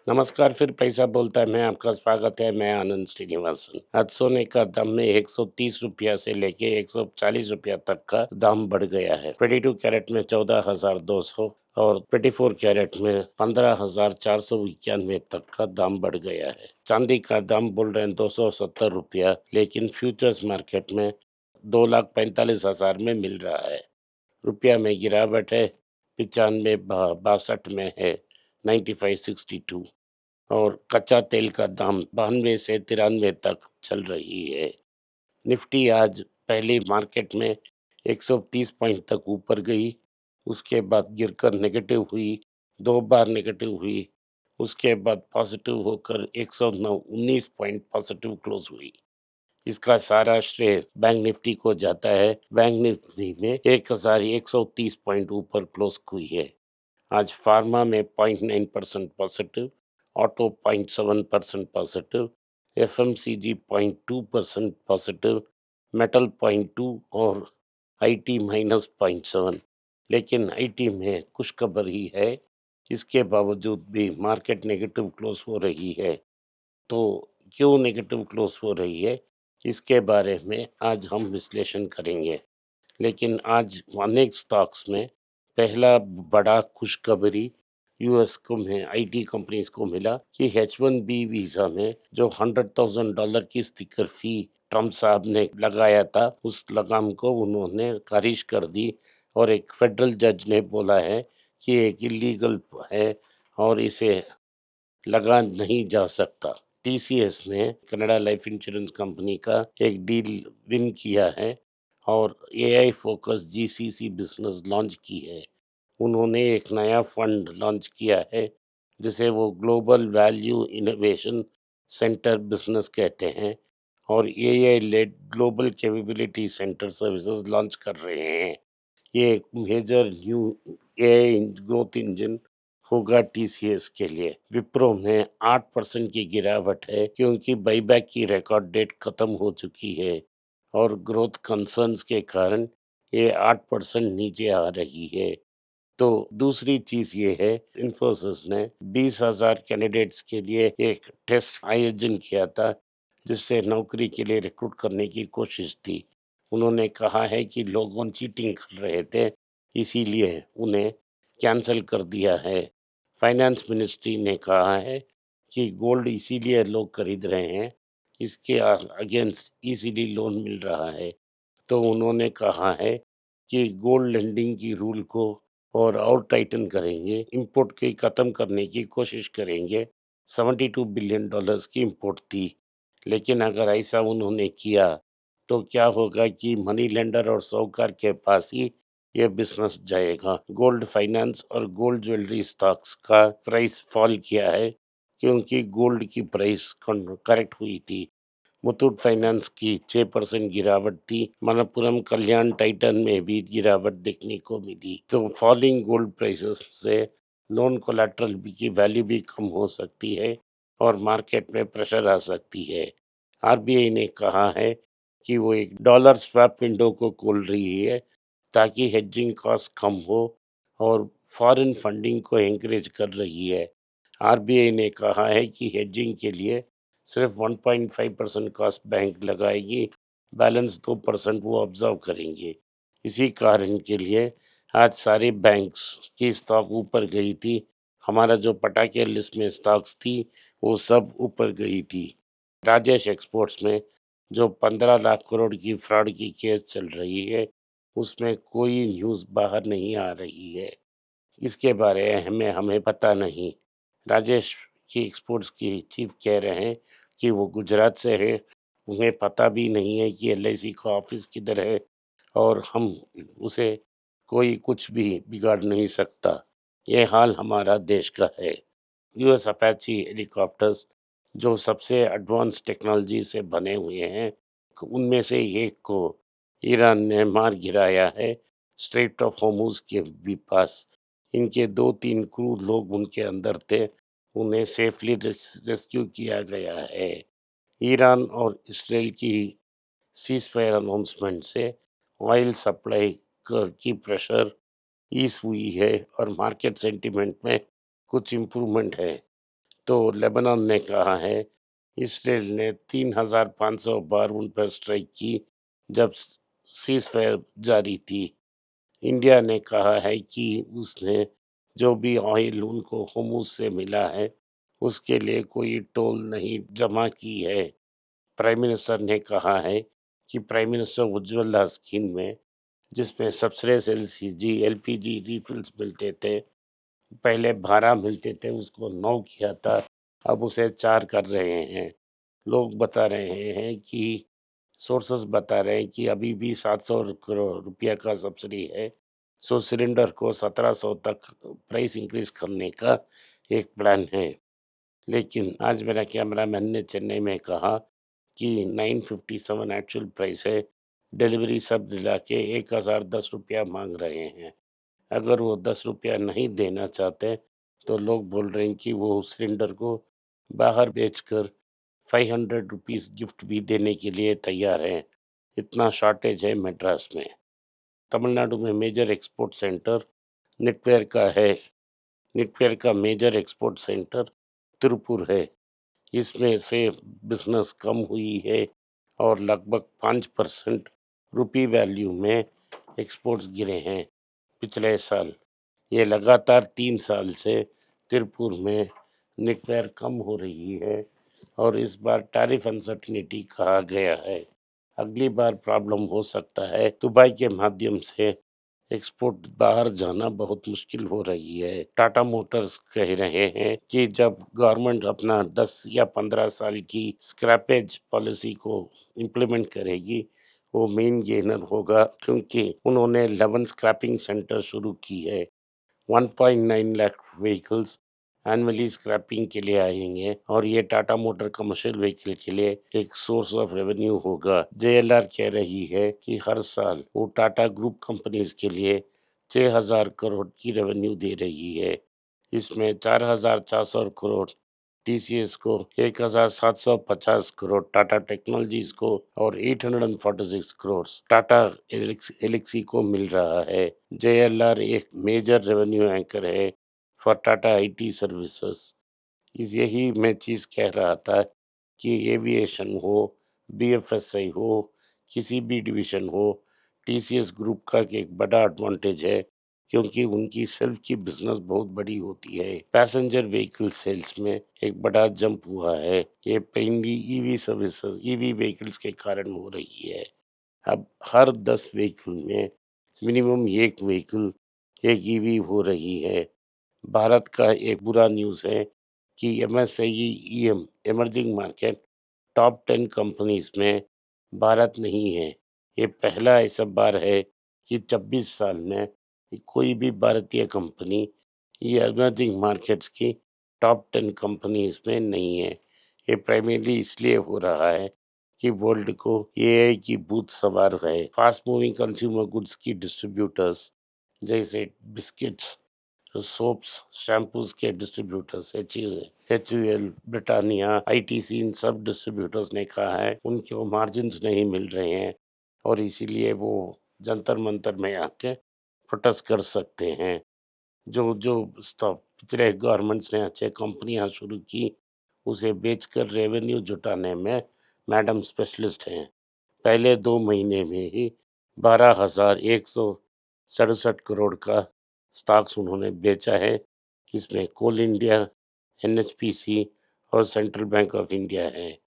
नमस्कार, फिर पैसा बोलता है, मैं आपका स्वागत है। मैं आनंद श्रीनिवासन। आज सोने का दाम में 130 रुपया से लेके 140 रुपया तक का दाम बढ़ गया है। 22 कैरेट में 14,200 और 24 कैरेट में 15,491 तक का दाम बढ़ गया है। चांदी का दाम बोल रहे हैं 270 रुपया, लेकिन फ्यूचर्स मार्केट में 2,45,000 में मिल रहा है। रुपया में गिरावट है, 95 62 में है, 95.62। और कच्चा तेल का दाम 92 से 93 तक चल रही है। निफ्टी आज पहले मार्केट में 130 पॉइंट तक ऊपर गई, उसके बाद गिरकर नेगेटिव हुई, 2 बार नेगेटिव हुई, उसके बाद पॉजिटिव होकर 109 19 पॉइंट पॉजिटिव क्लोज हुई। इसका सारा श्रेय बैंक निफ्टी को जाता है। बैंक निफ्टी में 1130 पॉइंट ऊपर क्लोज हुई है। आज फार्मा में 0.9% positive, auto 0.7% positive, FMCG 0.2% positive, metal 0.2 और आईटी -0.7। लेकिन आईटी में खुशखबर ही है, इसके बावजूद भी मार्केट नेगेटिव क्लोज हो रही है। तो क्यों नेगेटिव क्लोज हो रही है, इसके बारे में आज हम विश्लेषण करेंगे। लेकिन आज अनेक स्टॉक्स में पहला बड़ा खुशखबरी यूएस को में आईटी कंपनीज को मिला कि H1B वीजा में जो $100,000 की स्टिकर फी ट्रम्प साहब ने लगाया था, उस लगाम को उन्होंने खारिज कर दी। और एक फेडरल जज ने बोला है कि एक इलीगल है और इसे लगा नहीं जा सकता। टीसीएस ने कनाडा लाइफ इंश्योरेंस कंपनी का एक डील विन किया है और AI focus GCC business launch की है। उन्होंने एक नया फंड लॉन्च किया है जिसे वो global value innovation centre business कहते हैं और AI led global capability centre services launch कर रहे हैं। ये एक major new AI growth engine होगा टीसीएस के लिए। विप्रो में 8% की गिरावट है क्योंकि बाईबैक की रिकॉर्ड डेट खत्म हो चुकी है और ग्रोथ कंसर्न्स के कारण ये 8% नीचे आ रही है। तो दूसरी चीज ये है, इन्फोसिस ने 20,000 कैंडिडेट्स के लिए एक टेस्ट आयोजन किया था जिससे नौकरी के लिए रिक्रूट करने की कोशिश थी। उन्होंने कहा है कि लोग चीटिंग कर रहे थे, इसीलिए उन्हें कैंसिल कर दिया है। फाइनेंस मिनिस्ट्री ने कहा है कि गोल्ड इसीलिए लोग खरीद रहे हैं, इसके अगेंस्ट इजीली लोन मिल रहा है। तो उन्होंने कहा है कि गोल्ड लेंडिंग की रूल को और टाइटन करेंगे, इंपोर्ट की खत्म करने की कोशिश करेंगे। $72 बिलियन की इंपोर्ट थी, लेकिन अगर ऐसा उन्होंने किया तो क्या होगा कि मनी लेंडर और साहूकार के पास ही यह बिजनेस जाएगा। गोल्ड फाइनेंस और गोल्ड ज्वेलरी स्टॉक्स का प्राइस फॉल किया है क्योंकि गोल्ड की प्राइस करेक्ट हुई थी। मुथूट फाइनेंस की 6% गिरावट थी। मनप्पुरम कल्याण टाइटन में भी गिरावट देखने को मिली। तो फॉलिंग गोल्ड प्राइसेस से लोन कोलैटरल की वैल्यू भी कम हो सकती है और मार्केट में प्रेशर आ सकती है। आरबीआई ने कहा है कि वो एक डॉलर स्वैप विंडो को खोल रही है ताकि हेजिंग कॉस्ट कम हो और फॉरेन फंडिंग को एनकरेज कर रही है। आरबीआई ने कहा है कि हेजिंग के लिए सिर्फ 1.5% कॉस्ट बैंक लगाएगी, बैलेंस 2% वो ऑब्जर्व करेंगे। इसी कारण के लिए आज सारे बैंक्स की स्टॉक ऊपर गई थी। हमारा जो पटाखे लिस्ट में स्टॉक्स थी वो सब ऊपर गई थी। राजेश एक्सपोर्ट्स में जो 15 लाख करोड़ की फ्रॉड की केस चल रही है, उसमें कोई न्यूज़ बाहर नहीं आ रही है। इसके बारे में हमें पता नहीं। राजेश की एक्सपोर्ट्स की चीफ कह रहे हैं कि वो गुजरात से है, उन्हें पता भी नहीं है कि एलआईसी का ऑफिस किधर है और हम उसे कोई कुछ भी बिगाड़ नहीं सकता। ये हाल हमारा देश का है। यूएस अपाची हेलीकॉप्टर्स जो सबसे एडवांस टेक्नोलॉजी से बने हुए हैं, उनमें से एक को ईरान ने मार गिराया है स्ट्रेट ऑफ होर्मुज के भी पास। इनके 2-3 क्रू लोग उनके अंदर थे, उन्हें सेफली रेस्क्यू किया गया है। ईरान और इसराइल की सीज फायर अनाउंसमेंट से ऑयल सप्लाई की प्रेशर ईज हुई है और मार्केट सेंटिमेंट में कुछ इम्प्रूवमेंट है। तो लेबनान ने कहा है इसराइल ने 3,500 बार उन पर स्ट्राइक की जब सीज फायर जारी थी। इंडिया ने कहा है कि उसने जो भी ऑयल उनको होर्मुज से मिला है उसके लिए कोई टोल नहीं जमा की है। प्राइम मिनिस्टर ने कहा है कि प्राइम मिनिस्टर उज्ज्वला स्कीम में जिसमें सब्सिडाइज एलसीजी एलपीजी रिफिल्स मिलते थे, पहले 12 मिलते थे उसको 9 किया था, अब उसे 4 कर रहे हैं। लोग बता रहे हैं कि सोर्सेस बता रहे हैं कि अभी भी 700 करोड़ रुपया का सब्सिडी है, सो सिलेंडर को 1700 तक प्राइस इंक्रीज करने का एक प्लान है। लेकिन आज मेरा कैमरामैन ने चेन्नई में कहा कि 957 एक्चुअल प्राइस है, डिलीवरी सब दिला के 1010 रुपया मांग रहे हैं। अगर वो 10 रुपया नहीं देना चाहते तो लोग बोल रहे हैं कि वो सिलेंडर को बाहर बेचकर 500 रुपीज गिफ्ट भी देने के लिए तैयार हैं। इतना शॉर्टेज है मद्रास में। तमिलनाडु में मेजर एक्सपोर्ट सेंटर निटवेयर का है। निटवेयर का मेजर एक्सपोर्ट सेंटर तिरुपुर है। इसमें से बिजनेस कम हुई है और लगभग 5% रुपी वैल्यू में एक्सपोर्ट्स गिरे हैं पिछले साल। ये लगातार 3 साल से तिरुपुर में निटवेयर कम हो रही है और इस बार टैरिफ अनसर्टिनिटी कहा गया है। अगली बार प्रॉब्लम हो सकता है। दुबई के माध्यम से एक्सपोर्ट बाहर जाना बहुत मुश्किल हो रही है। टाटा मोटर्स कह रहे हैं कि जब गवर्नमेंट अपना 10 या 15 साल की स्क्रैपेज पॉलिसी को इम्प्लीमेंट करेगी वो मेन गेनर होगा, क्योंकि उन्होंने 11 स्क्रैपिंग सेंटर शुरू की है। 1.9 लाख व्हीकल्स एनुअली स्क्रैपिंग के लिए आएंगे और ये टाटा मोटर कमर्शियल व्हीकल के लिए एक सोर्स ऑफ रेवेन्यू होगा। जेएलआर कह रही है कि हर साल वो टाटा ग्रुप कंपनीज के लिए 6,000 करोड़ की रेवेन्यू दे रही है। इसमें 4,400 करोड़ टीसीएस को, 1,750 करोड़ टाटा टेक्नोलॉजीज को और 846 करोड़ टाटा एलेक्सी को मिल रहा है। जेएलआर एक मेजर रेवेन्यू एंकर है फॉर टाटा आईटी सर्विसेज। इस यही मैं चीज़ कह रहा था कि एविएशन हो, बीएफएसआई हो, किसी भी डिवीजन हो, टीसीएस ग्रुप का एक बड़ा एडवांटेज है क्योंकि उनकी सेल्फ की बिजनेस बहुत बड़ी होती है। पैसेंजर व्हीकल सेल्स में एक बड़ा जंप हुआ है। ये पहली ईवी सर्विसेज ईवी व्हीकल्स के कारण हो रही है। अब हर 10 व्हीकल में मिनिमम एक व्हीकल एक ईवी हो रही है। भारत का एक बुरा न्यूज़ है कि MSI EM emerging market top 10 companies में भारत नहीं है। ये पहला ऐसा बार है कि 26 साल में कोई भी भारतीय कंपनी ये इमर्जिंग मार्केट्स की टॉप 10 कंपनीज में नहीं है। ये प्राइमरली इसलिए हो रहा है कि वर्ल्ड को एआई की भूत सवार है। फास्ट मूविंग कंज्यूमर गुड्स की डिस्ट्रीब्यूटर्स जैसे बिस्किट्स, सोप्स, शैम्पूज के डिस्ट्रीब्यूटर्स एचयूएल, ब्रिटानिया, आईटीसी, इन सब डिस्ट्रीब्यूटर्स ने कहा है उनको मार्जिन्स नहीं मिल रहे हैं और इसीलिए वो जंतर मंतर में आके प्रोटेस्ट कर सकते हैं। जो जो स्टॉक पिछले गवर्नमेंट्स ने अच्छे कंपनियां शुरू की उसे बेचकर रेवेन्यू जुटाने में मैडम स्पेशलिस्ट हैं। पहले 2 महीने में ही 12,167 करोड़ का स्टॉक्स उन्होंने बेचा है। इसमें कोल इंडिया, एनएचपीसी और सेंट्रल बैंक ऑफ इंडिया है।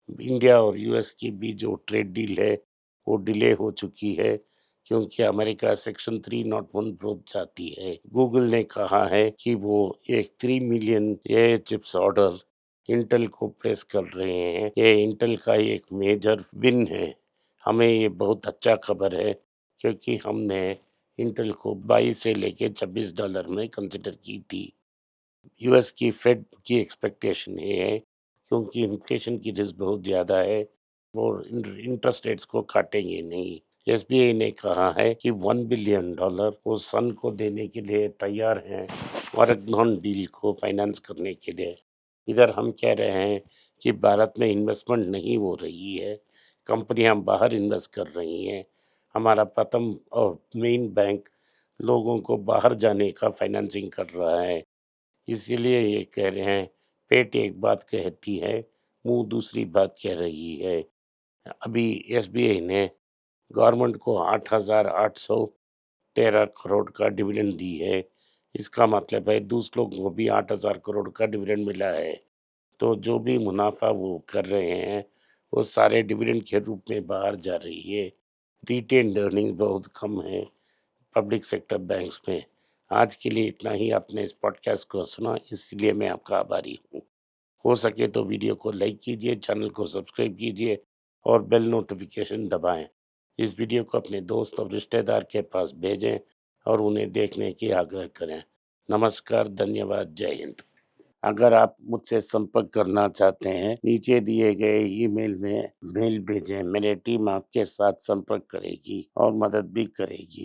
इंडिया और यूएस की भी जो ट्रेड डील है वो डिले हो चुकी है क्योंकि अमेरिका सेक्शन 301 प्रोब चाहती है। गूगल ने कहा है कि वो एक 3 मिलियन ये चिप्स ऑर्डर इंटेल को प्लेस कर रहे हैं। ये इंटेल का एक मेजर विन है। हमें ये बहुत अच्छा खबर है क्योंकि हमने इंटेल को 22 से लेके $26 में कंसिडर की थी। यूएस की फेड की एक्सपेक्टेशन ये है क्योंकि इन्फ्लेशन की रिस्क बहुत ज़्यादा है और इंटरेस्ट रेट्स को काटेंगे नहीं। एसबीआई ने कहा है कि $1 बिलियन वो सन को देने के लिए तैयार हैं वॉरेगन डील को फाइनेंस करने के लिए। इधर हम कह रहे हैं कि भारत में इन्वेस्टमेंट नहीं हो रही है, कंपनियां बाहर इन्वेस्ट कर रही हैं। हमारा प्रथम और मेन बैंक लोगों को बाहर जाने का फाइनेंसिंग कर रहा है। इसीलिए ये कह रहे हैं पेट एक बात कहती है, मुंह दूसरी बात कह रही है। अभी एसबीआई ने गवर्नमेंट को 8,813 करोड़ का डिविडेंड दी है। इसका मतलब है दूसरे लोगों को भी 8,000 करोड़ का डिविडेंड मिला है। तो जो भी मुनाफा वो कर रहे हैं, वो सारे डिविडेंड के रूप में बाहर जा रही है। रिटेन्ड अर्निंग बहुत कम है पब्लिक सेक्टर बैंक्स में। आज के लिए इतना ही। आपने इस पॉडकास्ट को सुना, इसलिए मैं आपका आभारी हूँ। हो सके तो वीडियो को लाइक कीजिए, चैनल को सब्सक्राइब कीजिए और बेल नोटिफिकेशन दबाएं। इस वीडियो को अपने दोस्त और रिश्तेदार के पास भेजें और उन्हें देखने की आग्रह करें। नमस्कार, धन्यवाद, जय हिंद। अगर आप मुझसे संपर्क करना चाहते हैं, नीचे दिए गए ईमेल में मेल भेजें। मेरी टीम आपके साथ संपर्क करेगी और मदद भी करेगी।